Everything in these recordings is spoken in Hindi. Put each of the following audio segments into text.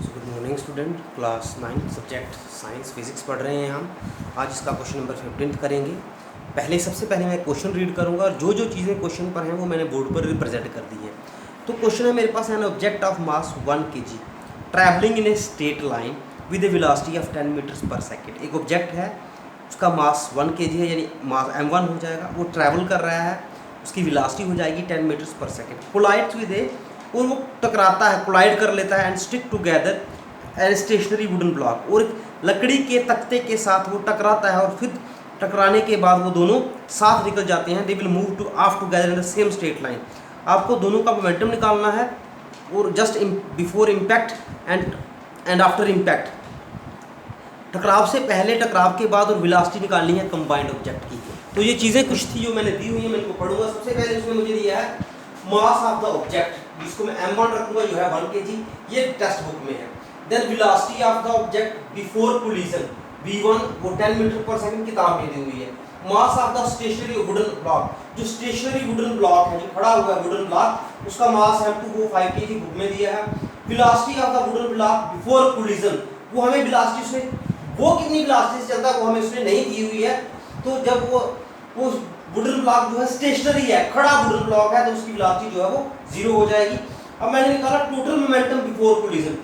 Good morning student, class 9 subject science physics पढ़ रहे हैं हम। आज इसका क्वेश्चन नंबर 15 करेंगे। सबसे पहले मैं क्वेश्चन रीड करूंगा और जो जो चीज़ें क्वेश्चन पर हैं वो मैंने बोर्ड पर रिप्रेजेंट कर दी है। तो क्वेश्चन है मेरे पास, an object of mass 1 kg travelling in a straight line with a velocity of 10 metres per second. एक ऑब्जेक्ट है, उसका मास 1 kg है, यानी मास m1 हो जाएगा। वो ट्रैवल कर रहा है, उसकी वेलोसिटी हो जाएगी 10 metres per second. Collides with ए, और वो टकराता है, कोलाइड कर लेता है, and stick together and stationary wooden block, और लकड़ी के तख्ते के साथ वो टकराता है, और फिर टकराने के बाद वो दोनों साथ निकल जाते हैं। They will move two of together in the same straight line. आपको दोनों का मोमेंटम निकालना है, और just before impact and after impact, टकराव से पहले, टकराव के बाद, और वेलोसिटी निकालनी है कंबाइंड ऑब्जेक्ट की। तो ये चीज़ें कुछ थी जो मैंने दी हुई है, मैं इनको पढ़ूंगा। सबसे पहले उसने मुझे दिया है मास ऑफ द ऑब्जेक्ट, जिसको मैं m1 रखूंगा, जो है 1 kg, ये टेक्स्ट बुक में है। Then velocity of the object before collision v1, वो 10 मीटर पर सेकंड किताब में दी हुई है। Mass of the stationary wooden block, जो स्टेशनरी वुडन ब्लॉक है, जो खड़ा हुआ है वुडन ब्लॉक, उसका मास m2 वो 5 kg बुक में दिया है। Velocity of the wooden block before collision, वो हमें वेलोसिटी उसने, वो कितनी वेलोसिटी से चलता है वो हमें उसने नहीं दी हुई है। तो जब वो वुडन ब्लॉक जो है स्टेशनरी है, खड़ा वुडन ब्लॉक है, तो उसकी वेलोसिटी जो है वो 0 हो जाएगी। अब मैंने निकाला टोटल मोमेंटम बिफोर कोलिजन,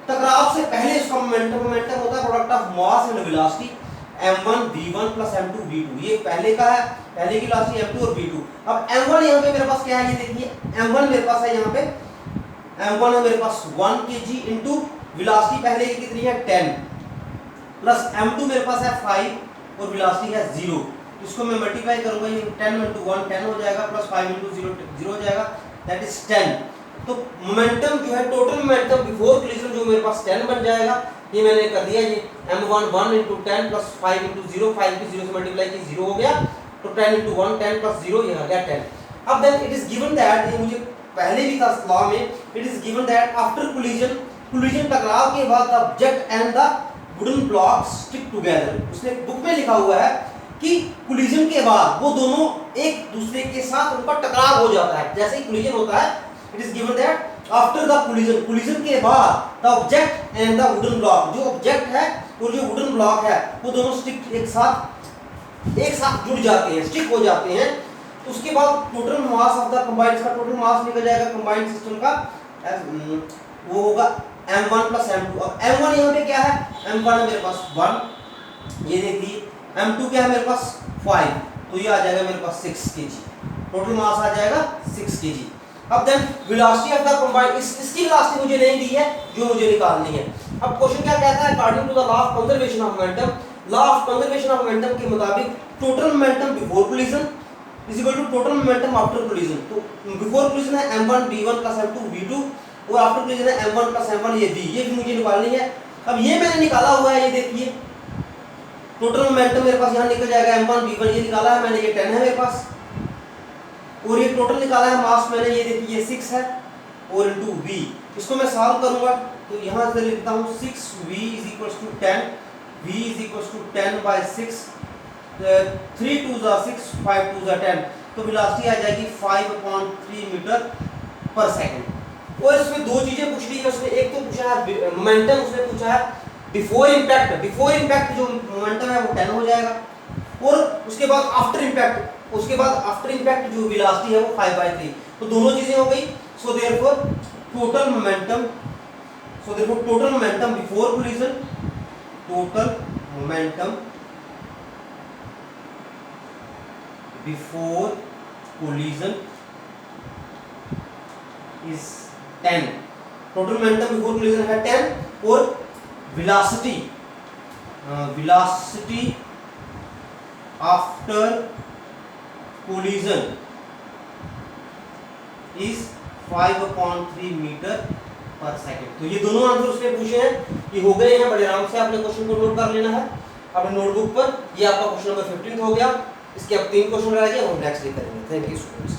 टकराव से पहले उसका मोमेंटम होता है product of mass and velocity m1 v1 plus m2 v2। ये पहले का है, पहले की वेलोसिटी m2 और v2। अब m1 यहाँ पे मेरे पास क्या है, ये देखिए m1 मेरे पास है, यहाँ पे m1 है मेरे पास 1 kg इंटू वेलोसिटी पहले की कितनी है 10, प्लस m2 मेरे पास है 5 और वेलोसिटी है 0। इसको मैं मल्टीप्लाई करूंगा, ये 10 × 1 10 हो जाएगा, प्लस 5 × 0 0 हो जाएगा, दैट इज 10। तो मोमेंटम जो है, टोटल मोमेंटम बिफोर कोलिजन जो मेरे पास 10 बन जाएगा। ये मैंने कर दिया, ये m1 1 × 10 प्लस 5 × 0, 5 को 0 से मल्टीप्लाई की 0 हो गया, तो 10 × 1 10 प्लस 0, ये आ गया 10। अब then it is given that, ये मुझे पहले भी था लॉ में, it is given that after collision टकराव के बाद the object and the wooden block stick together. उसने बुक में लिखा हुआ है कि कोलिजन के बाद वो दोनों एक दूसरे के साथ, उनका टकराव हो जाता है। जैसे ही कोलिजन होता है, it is given that after the collision के बाद the object and the wooden block, जो ऑब्जेक्ट है और जो वुडन ब्लॉक है, वो दोनों स्टिक एक साथ जुड़ जाते हैं, स्टिक हो जाते हैं। उसके बाद total mass of the combined, का टोटल मास निकल जाएगा कंबाइंड सिस्टम का, वो होगा m1 प्लस m2। अब m1 यहाँ पे क्या है, m1 है मेरे पास 1, ये देखिए, m2 क्या है मेरे पास 5, तो ये आ जाएगा मेरे पास 6 kg, टोटल मास आ जाएगा 6 kg। अब then velocity of the combined, इसकी वेलोसिटी मुझे नहीं दी है, जो मुझे निकालनी है। अब क्वेश्चन क्या कहता है, according to the law of conservation of momentum, law of conservation of momentum के मुताबिक total momentum before collision is equal to total momentum after collision. तो बिफोर कोलिजन है m1 v1 plus m2 v2, और आफ्टर कोलिजन है m1 प्लस m1 ये v, ये भी मुझे निकालनी है। अब ये मैंने निकाला हुआ है, ये देखिए टोटल मोमेंटम मेरे पास यहाँ निकल जाएगा m1 v1, ये निकाला है मैंने, ये 10 है मेरे पास, और ये टोटल निकाला है मास मैंने, ये देखिए ये 6 है, और इनटू v। इसको मैं सॉल्व करूंगा, तो यहाँ से लिखता हूँ 6v is equals to 10, v is equals to 10/6, 3 2 जा 6, 5 2 जा 10, तो वेलोसिटी आ जाएगी 5/3 मीटर पर सेकंड। और इसमें दो चीजें पूछ ली है उसने, एक तो पूछा है मोमेंटम, उसने पूछा है बिफोर इम्पैक्ट जो मोमेंटम है वो 10 हो जाएगा, और उसके बाद आफ्टर इम्पैक्ट जो वेलोसिटी है वो 5/3। तो दोनों चीजें हो गई। So therefore total momentum before collision, total momentum before collision is 10, total momentum before collision है 10, और velocity after collision is 5/3 metre पर सेकंड। तो ये दोनों आंसर उसने पूछे हैं, ये हो गए हैं, बड़े आराम से आपने क्वेश्चन को नोट कर लेना है अपने नोटबुक पर। ये आपका क्वेश्चन नंबर 15 हो गया। इसके अब 3 क्वेश्चन रह गए, हम नेक्स्ट डे करेंगे। Thank you students.